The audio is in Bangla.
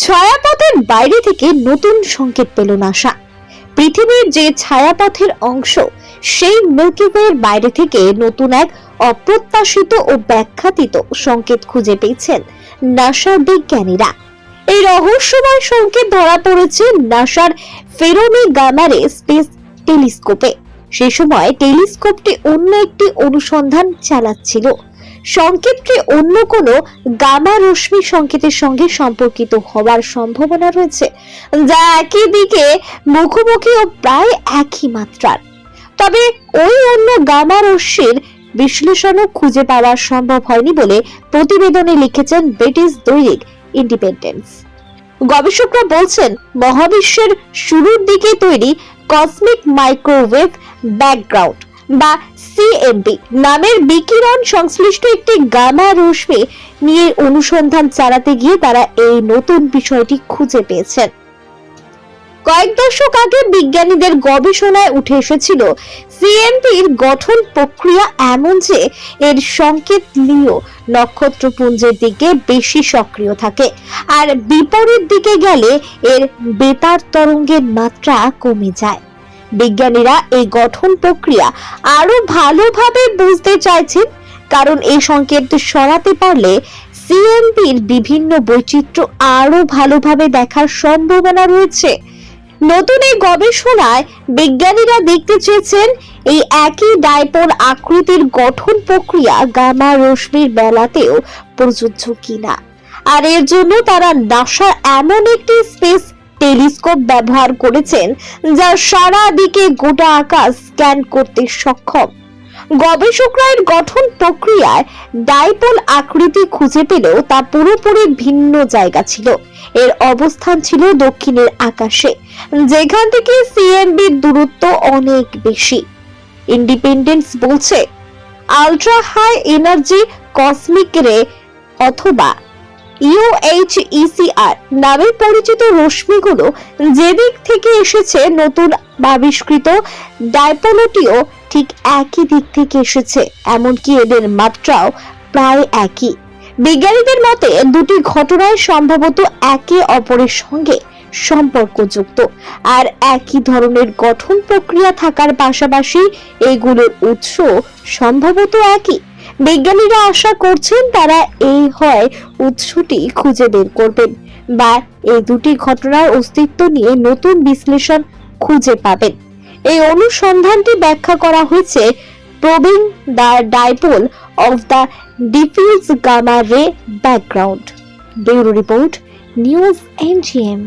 ছায়াপথের বাইরে থেকে নতুন সংকেত পেল নাসা। পৃথিবীর যে ছায়াপথের অংশ, সেই মিল্কি ওয়ের বাইরে থেকে নতুন এক অপ্রত্যাশিত ও ব্যাখ্যাতীত সংকেত খুঁজে পেয়েছেন নাসার বিজ্ঞানীরা। এই রহস্যময় সংকেত ধরা পড়েছে নাসার ফেরমি গামা রে স্পেস টেলিস্কোপে। সেই সময় টেলিস্কোপটি অন্য একটি অনুসন্ধান চালাচ্ছিল। সংকেতটি অন্য কোনো গামা রশ্মি সংকেতের সঙ্গে সম্পর্কিত হওয়ার সম্ভাবনা রয়েছে, যা একই দিকে মুখোমুখি ও প্রায় একই মাত্রার। তবে ওই অন্য গামা রশ্মির বিশ্লেষণও খুঁজে পাওয়া সম্ভব হয়নি বলে প্রতিবেদনে লিখেছেন ব্রিটিশ দৈনিক ইন্ডিপেন্ডেন্স। গবেষকরা বলছেন, মহাবিশ্বের শুরুর দিকে তৈরি কসমিক মাইক্রোওয়েভ ব্যাকগ্রাউন্ড বা সিএমবি নামের বিকিরণ সংশ্লিষ্ট একটি গামা রশ্মি নিয়ে অনুসন্ধান চালাতে গিয়ে তারা এই নতুন বিষয়টি খুঁজে পেয়েছেন। কয়েক দশক আগে বিজ্ঞানীদের গবেষণায় উঠে এসেছিল সিএমবির গঠন প্রক্রিয়া এমন যে এর সংকেত লিও নক্ষত্রপুঞ্জের দিকে বেশি সক্রিয় থাকে, আর বিপরীত দিকে গেলে এর বেতার তরঙ্গের মাত্রা কমে যায়। বিজ্ঞানীরা এই গঠন প্রক্রিয়া আরো ভালোভাবে বুঝতে চাইছেন, কারণ এই সংকেত সরাতে পারলে সিএমবির বিভিন্ন বৈচিত্র্য আরো ভালোভাবে দেখার সম্ভাবনা রয়েছে। নতুন এই গবেষণায় বিজ্ঞানীরা দেখতে চেয়েছেন এই একই ডাইপোল আকৃতির গঠন প্রক্রিয়া গামা রশ্মির বেলাতেও প্রযোজ্য কিনা, আর এর জন্য তারা নাসার এমন একটি স্পেস টেলিস্কোপ ব্যবহার করেছেন যা সারা দিকে গোটা আকাশ স্ক্যান করতে সক্ষম। গবেষকরা এর গঠন প্রক্রিয়ায় ডাইপোল আকৃতি খুঁজে পেলেও তা পুরোপুরি ভিন্ন জায়গা ছিল। এর অবস্থান ছিল দক্ষিণের আকাশে, যেখান থেকে সিএমবির দূরত্ব অনেক বেশি। ইন্ডিপেন্ডেন্স বলছে, আল্ট্রা হাই এনার্জি কসমিক রে অথবা ইউএইচইসিআর নামে পরিচিত রশ্মিগুলো যেদিক থেকে এসেছে, নতুন আবিষ্কৃত ডাইপোলটিও ঠিক একই দিক থেকে এসেছে, এমনকি এদের মাত্রাও প্রায় একই। বিজ্ঞানীদের মতে দুটি ঘটনায় সম্ভবত একে অপরের সঙ্গে সম্পর্কযুক্ত, আর একই ধরনের গঠন প্রক্রিয়া থাকার পাশাপাশি এগুলোর উৎস সম্ভবত একই। বিজ্ঞানীরা আশা করছেন তারা এই হয় উৎসটি খুঁজে বের করবেন বা এই দুটি ঘটনার অস্তিত্ব নিয়ে নতুন বিশ্লেষণ খুঁজে পাবেন। এই অনুসন্ধানটি ব্যাখ্যা করা হয়েছে probing the dipole of the diffuse gamma ray background. Bureau report, news NGM.